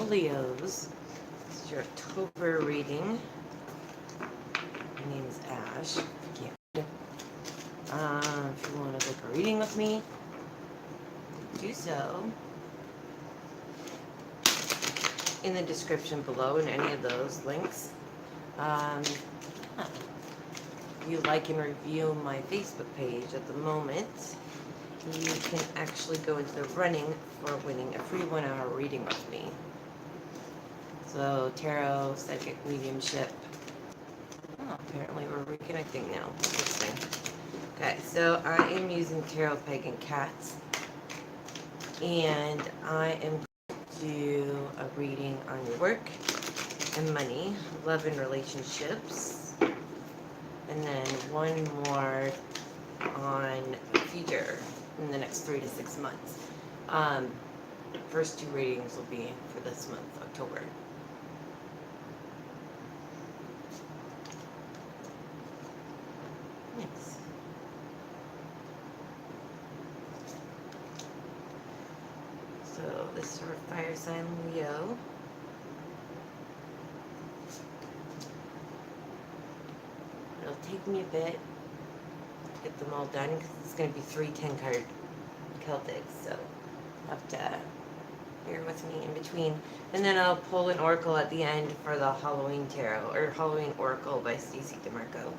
Leos, this is your October reading. My name is Ash. If you want to book a reading with me, do so in the description below in any of those links. Yeah. If you like and review my Facebook page at the moment, you can actually go into the running for winning a free 1-hour reading with me. So tarot, psychic, mediumship. Oh, apparently we're reconnecting now. Interesting. Okay, so I am using Tarot Pagan Cats, and I am going to do a reading on your work and money, love and relationships, and then one more on future in the next 3 to 6 months. First 2 readings will be for this month, October. Yes. So this is for fire sign Leo. It'll take me a bit to get them all done because it's going to be 3 10-card Celtics, so have to bear with me in between. And then I'll pull an oracle at the end for the Halloween Tarot, or Halloween Oracle by Stacey DeMarco.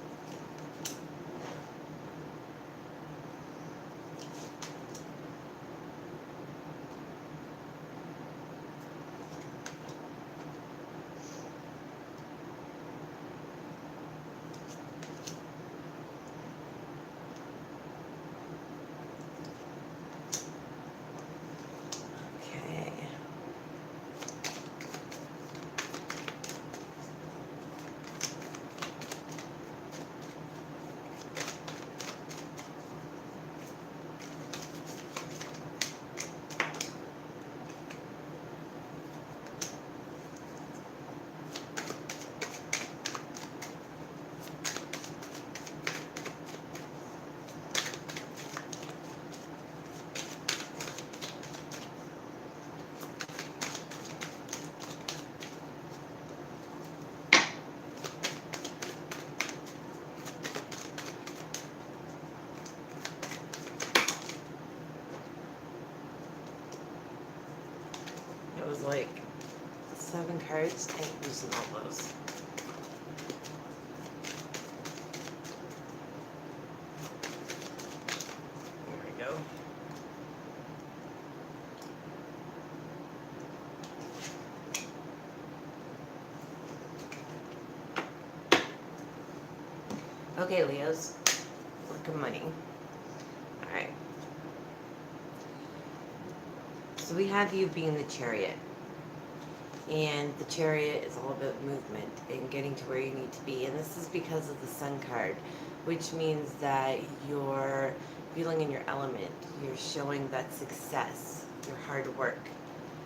It was like 7 cards. I ain't using all those. There we go. Okay, Leos. Work of money. Alright. So we have you being the Chariot. And the Chariot is all about movement and getting to where you need to be. And this is because of the Sun card, which means that you're feeling in your element. You're showing that success, your hard work.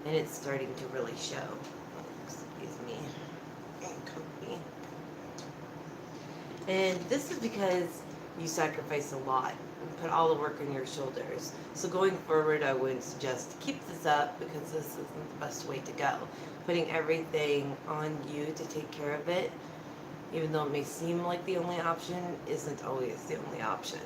And it's starting to really show. Excuse me. Company. And this is because you sacrifice a lot and put all the work on your shoulders. So going forward, I would suggest to keep this up because this isn't the best way to go. Putting everything on you to take care of it, even though it may seem like the only option, isn't always the only option.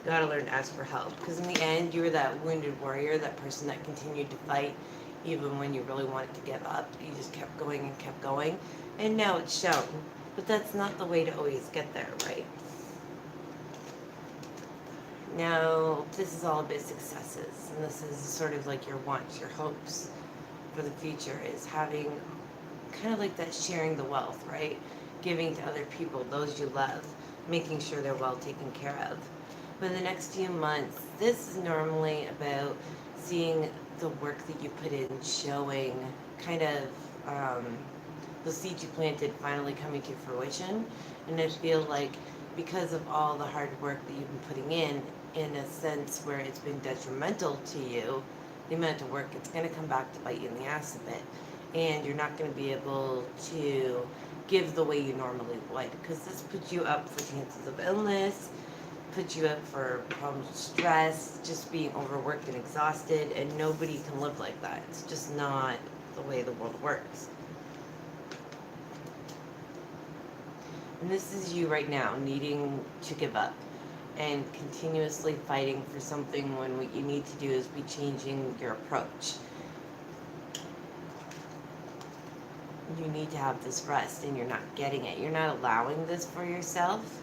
You gotta learn to ask for help, because in the end, you were that wounded warrior, that person that continued to fight even when you really wanted to give up. You just kept going, and now it's shown. But that's not the way to always get there, right? Now, this is all about successes, and this is sort of like your wants, your hopes for the future, is having kind of like that sharing the wealth, right? Giving to other people, those you love, making sure they're well taken care of. But in the next few months, this is normally about seeing the work that you put in showing, kind of the seeds you planted finally coming to fruition. And I feel like because of all the hard work that you've been putting in a sense where it's been detrimental to you, the amount of work, it's going to come back to bite you in the ass a bit. And you're not going to be able to give the way you normally would, because this puts you up for chances of illness, put you up for problems with stress, just being overworked and exhausted, and nobody can live like that. It's just not the way the world works. And this is you right now needing to give up and continuously fighting for something when what you need to do is be changing your approach. You need to have this rest and you're not getting it. You're not allowing this for yourself.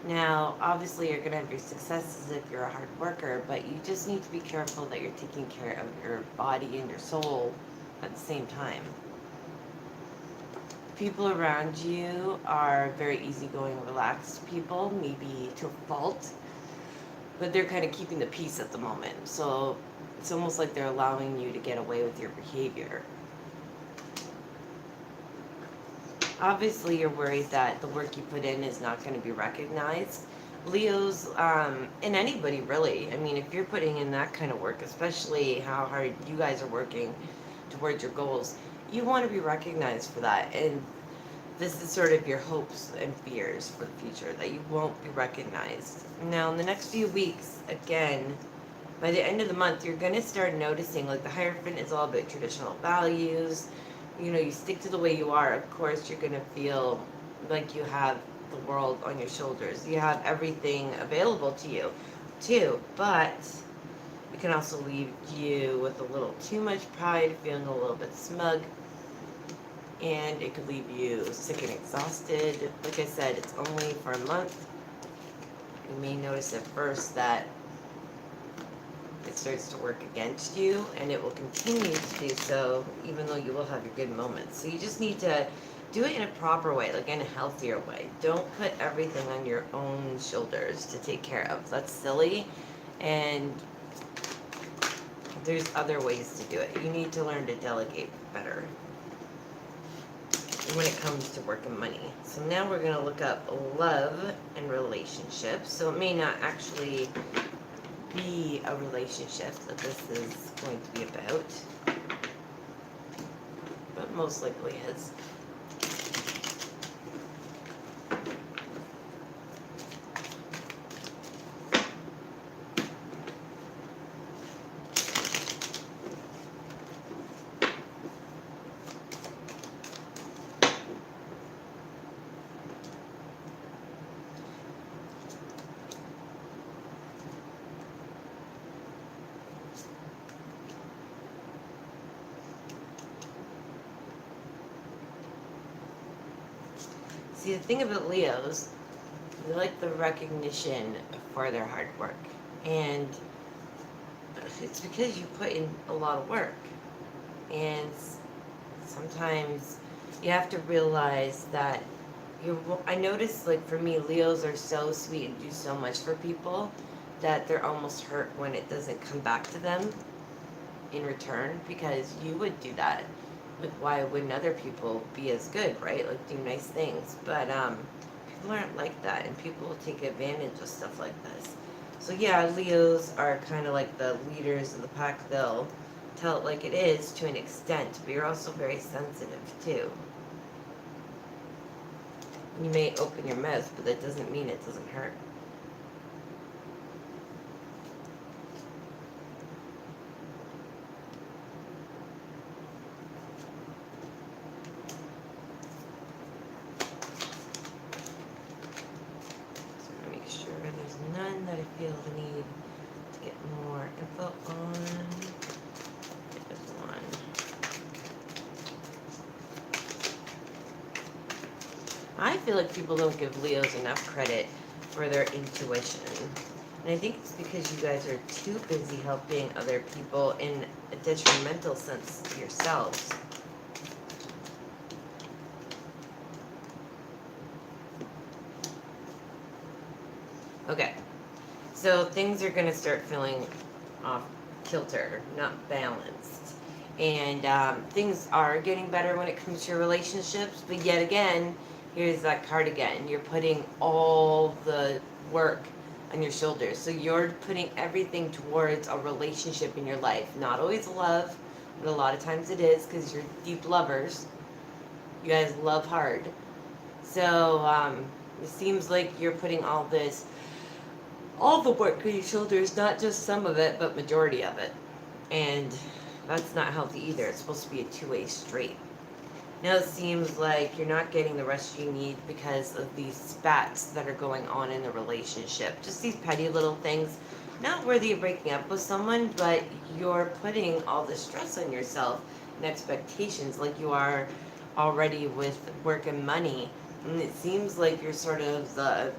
Now, obviously, you're going to have your successes if you're a hard worker, but you just need to be careful that you're taking care of your body and your soul at the same time. People around you are very easygoing, relaxed people, maybe to a fault, but they're kind of keeping the peace at the moment. So it's almost like they're allowing you to get away with your behavior. Obviously, you're worried that the work you put in is not going to be recognized. Leos, and anybody really, I mean, if you're putting in that kind of work, especially how hard you guys are working towards your goals, you want to be recognized for that. And this is sort of your hopes and fears for the future, that you won't be recognized. Now, in the next few weeks, again, by the end of the month, you're going to start noticing, like the Hierophant is all about traditional values. You know, you stick to the way you are, of course, you're going to feel like you have the world on your shoulders. You have everything available to you, too. But it can also leave you with a little too much pride, feeling a little bit smug. And it could leave you sick and exhausted. Like I said, it's only for a month. You may notice at first that it starts to work against you, and it will continue to do so even though you will have your good moments. So you just need to do it in a proper way, like in a healthier way. Don't put everything on your own shoulders to take care of. That's silly, and there's other ways to do it. You need to learn to delegate better when it comes to work and money. So now we're going to look up love and relationships. So it may not actually be a relationship that this is going to be about, but most likely is. See, the thing about Leos, they like the recognition for their hard work. And it's because you put in a lot of work. And sometimes you have to realize that I notice, like for me, Leos are so sweet and do so much for people that they're almost hurt when it doesn't come back to them in return, because you would do that. Like, why wouldn't other people be as good, right? Like, do nice things. But people aren't like that, and people will take advantage of stuff like this. So yeah, Leos are kind of like the leaders of the pack. They'll tell it like it is to an extent, but you're also very sensitive too. You may open your mouth, but that doesn't mean it doesn't hurt. None that I feel the need to get more info on. There's one. I feel like people don't give Leos enough credit for their intuition. And I think it's because you guys are too busy helping other people in a detrimental sense to yourselves. Okay, so things are going to start feeling off kilter, not balanced. And things are getting better when it comes to your relationships, but yet again, here's that card again. You're putting all the work on your shoulders. So you're putting everything towards a relationship in your life. Not always love, but a lot of times it is, because you're deep lovers. You guys love hard. So it seems like you're putting all this all the work on your shoulders, not just some of it, but majority of it. And that's not healthy either. It's supposed to be a two-way street. Now it seems like you're not getting the rest you need because of these spats that are going on in the relationship. Just these petty little things, not worthy of breaking up with someone, but you're putting all the stress on yourself and expectations like you are already with work and money. And it seems like you're sort of the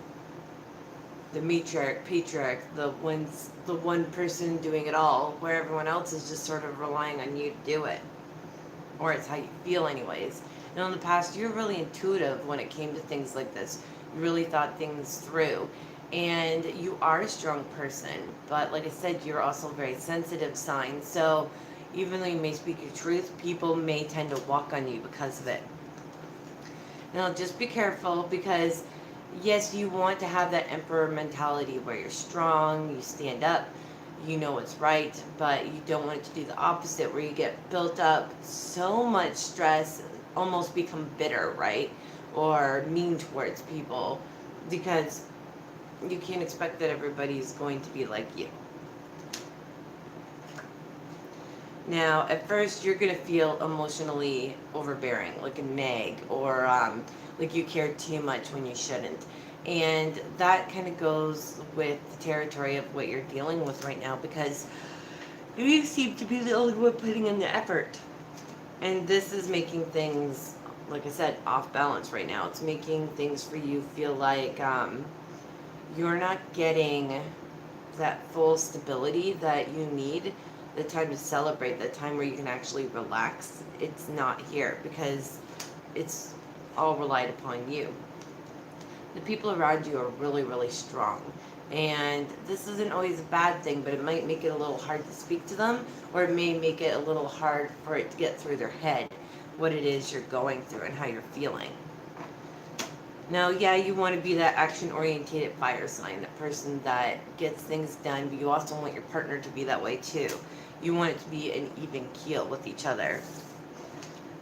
matriarch, patriarch, the one person doing it all, where everyone else is just sort of relying on you to do it. Or it's how you feel anyways. And in the past, you're really intuitive when it came to things like this. You really thought things through. And you are a strong person. But like I said, you're also a very sensitive sign. So even though you may speak your truth, people may tend to walk on you because of it. Now just be careful because yes, you want to have that emperor mentality where you're strong, you stand up, you know what's right, but you don't want it to do the opposite where you get built up so much stress, almost become bitter, right? Or mean towards people because you can't expect that everybody's going to be like you. Now, at first, you're going to feel emotionally overbearing, like a nag, or like you care too much when you shouldn't. And that kind of goes with the territory of what you're dealing with right now because you seem to be the only one putting in the effort. And this is making things, like I said, off balance right now. It's making things for you feel like you're not getting that full stability that you need, the time to celebrate, the time where you can actually relax. It's not here because it's all relied upon you. The people around you are really, really strong. And this isn't always a bad thing, but it might make it a little hard to speak to them, or it may make it a little hard for it to get through their head what it is you're going through and how you're feeling. Now, yeah, you want to be that action-oriented fire sign, that person that gets things done, but you also want your partner to be that way too. You want it to be an even keel with each other.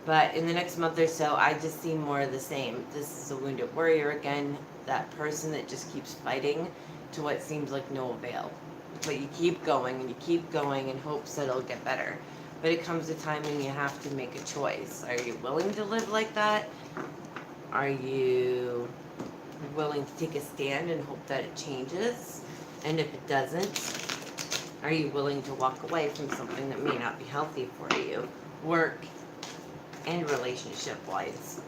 But in the next month or so, I just see more of the same. This is a wounded warrior again, that person that just keeps fighting to what seems like no avail. But you keep going and you keep going in hopes that it'll get better. But it comes a time when you have to make a choice. Are you willing to live like that? Are you willing to take a stand and hope that it changes? And if it doesn't, are you willing to walk away from something that may not be healthy for you, work and relationship wise?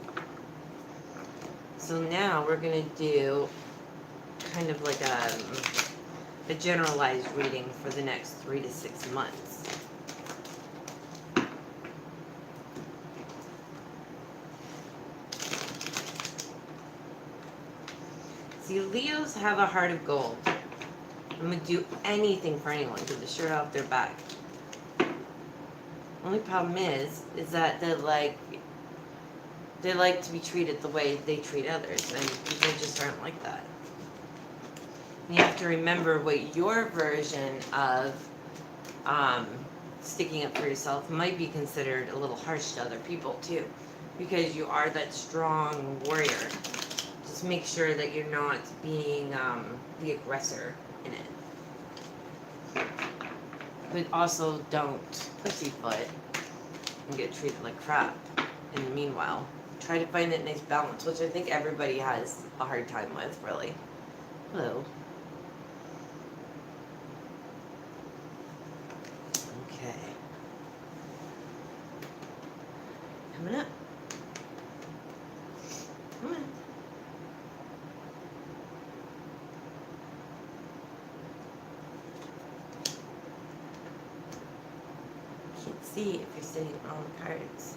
So now we're going to do kind of like a generalized reading for the next 3 to 6 months. See, Leos have a heart of gold. I'm going to do anything for anyone, get the shirt off their back. Only problem is that they like to be treated the way they treat others, and people just aren't like that. And you have to remember what your version of sticking up for yourself might be considered a little harsh to other people too, because you are that strong warrior. Just make sure that you're not being the aggressor in it. But also don't pussyfoot and get treated like crap. In the meanwhile, try to find that nice balance, which I think everybody has a hard time with, really. Hello. Okay. Coming up. Come on. Can't see if you're sitting on the cards.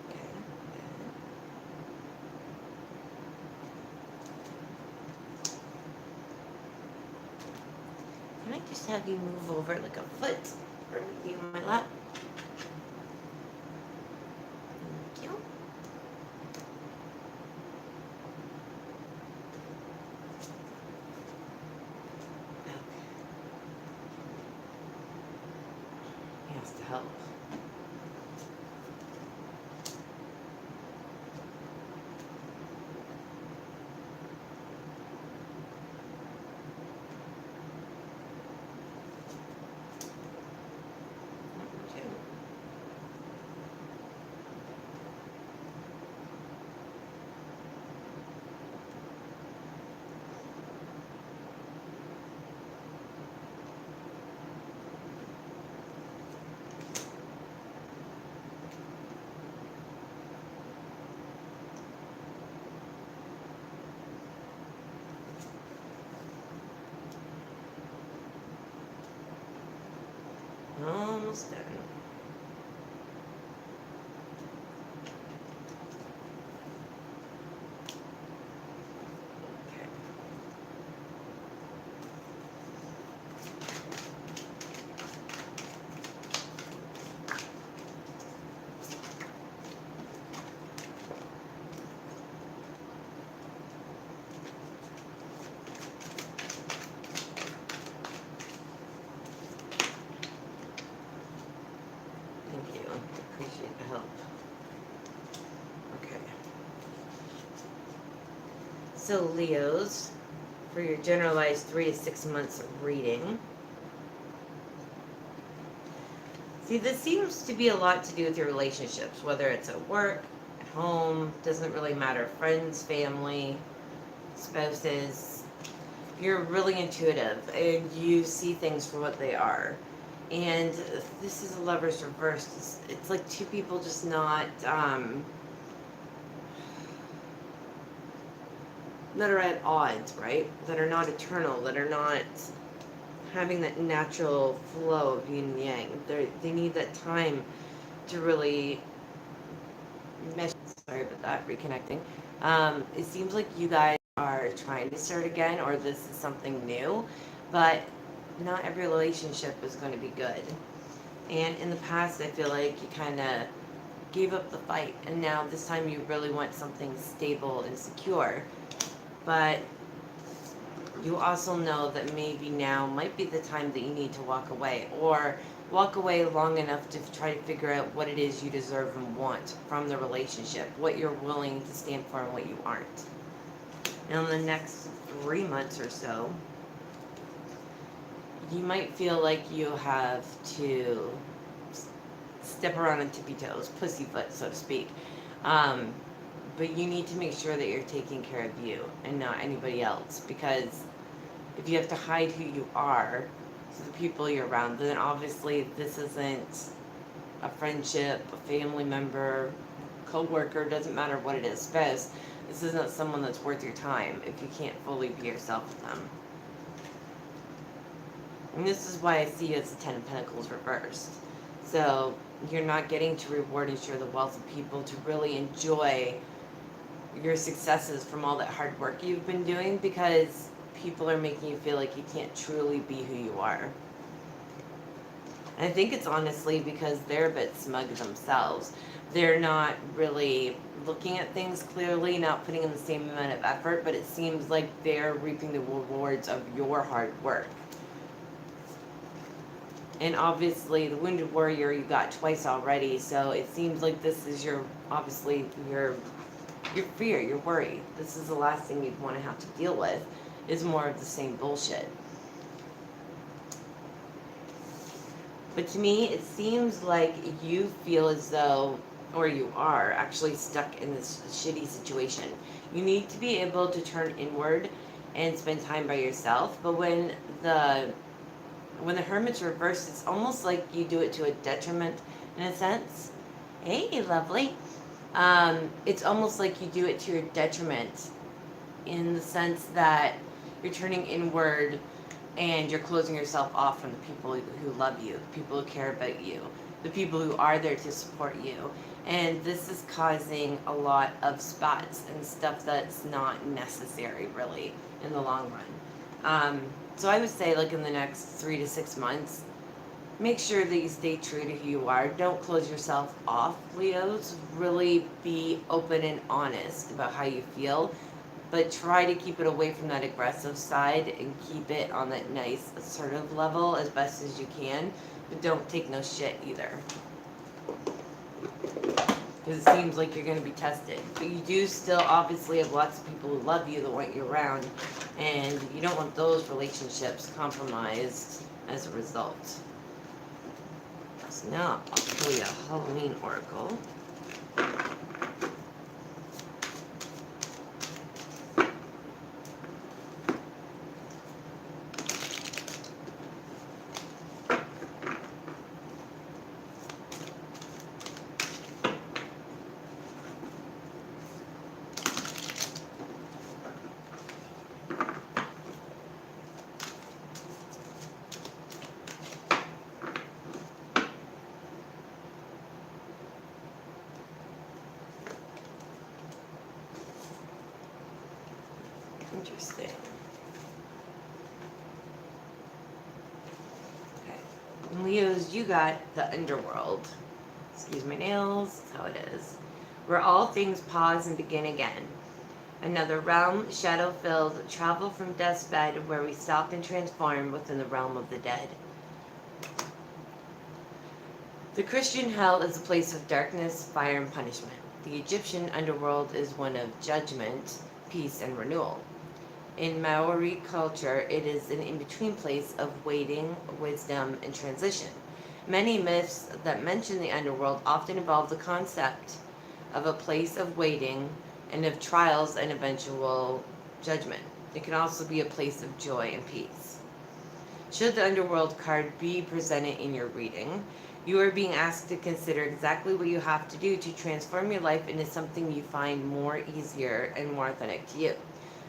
Okay. Can I just have you move over like a foot or maybe on my lap? Thank you. Okay. He has to help. Almost done. Okay. Thank you. Appreciate the help. Okay. So Leos, for your generalized 3 to 6 months of reading. See, this seems to be a lot to do with your relationships, whether it's at work, at home, doesn't really matter. Friends, family, spouses. You're really intuitive and you see things for what they are. And this is a Lover's reversed. It's like two people just not, that are at odds, right? That are not eternal, that are not having that natural flow of yin and yang. They need that time to really mesh. Sorry about that, reconnecting. It seems like you guys are trying to start again, or this is something new, but not every relationship is going to be good. And in the past, I feel like you kind of gave up the fight, and now this time you really want something stable and secure. But you also know that maybe now might be the time that you need to walk away, or walk away long enough to try to figure out what it is you deserve and want from the relationship, what you're willing to stand for and what you aren't. Now in the next 3 months or so, you might feel like you have to step around on tippy toes, pussyfoot, so to speak. But you need to make sure that you're taking care of you and not anybody else, because if you have to hide who you are to the people you're around, then obviously this isn't a friendship, a family member, co-worker, doesn't matter what it is, spouse. This isn't someone that's worth your time if you can't fully be yourself with them. And this is why I see you as the Ten of Pentacles reversed. So you're not getting to reward and share the wealth of people to really enjoy your successes from all that hard work you've been doing, because people are making you feel like you can't truly be who you are. And I think it's honestly because they're a bit smug themselves. They're not really looking at things clearly, not putting in the same amount of effort, but it seems like they're reaping the rewards of your hard work. And obviously the Wounded Warrior you got twice already, so it seems like this is your, obviously, your fear, your worry. This is the last thing you'd want to have to deal with, is more of the same bullshit. But to me, it seems like you feel as though, or you are actually stuck in this shitty situation. You need to be able to turn inward and spend time by yourself, but when the Hermit's reversed, it's almost like you do it to a detriment in a sense. Hey, lovely. It's almost like you do it to your detriment, in the sense that you're turning inward and you're closing yourself off from the people who love you, the people who care about you, the people who are there to support you. And this is causing a lot of spots and stuff that's not necessary really in the long run. So I would say, like, in the next 3 to 6 months, make sure that you stay true to who you are. Don't close yourself off, Leos. Really be open and honest about how you feel, but try to keep it away from that aggressive side and keep it on that nice, assertive level as best as you can. But don't take no shit either, because it seems like you're going to be tested. But you do still obviously have lots of people who love you, that want you around, and you don't want those relationships compromised as a result. So now I'll pull you a Halloween oracle. Interesting. Okay. Leos, you got the underworld. Excuse my nails, that's how it is. Where all things pause and begin again. Another realm, shadow-filled, travel from death's bed, where we stop and transform within the realm of the dead. The Christian hell is a place of darkness, fire, and punishment. The Egyptian underworld is one of judgment, peace, and renewal. In Maori culture, it is an in-between place of waiting, wisdom, and transition. Many myths that mention the underworld often involve the concept of a place of waiting and of trials and eventual judgment. It can also be a place of joy and peace. Should the underworld card be presented in your reading, you are being asked to consider exactly what you have to do to transform your life into something you find more easier and more authentic to you.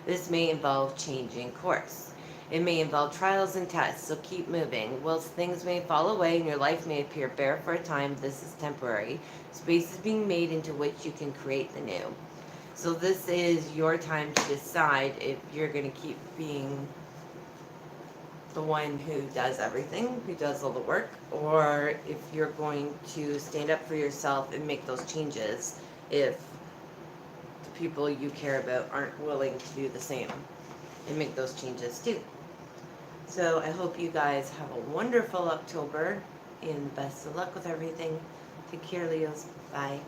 This may involve changing course. It may involve trials and tests, so keep moving. Whilst things may fall away and your life may appear bare for a time, this is temporary. Space is being made into which you can create the new. So this is your time to decide if you're going to keep being the one who does everything, who does all the work, or if you're going to stand up for yourself and make those changes if the people you care about aren't willing to do the same and make those changes too. So I hope you guys have a wonderful October and best of luck with everything. Take care, Leos. Bye.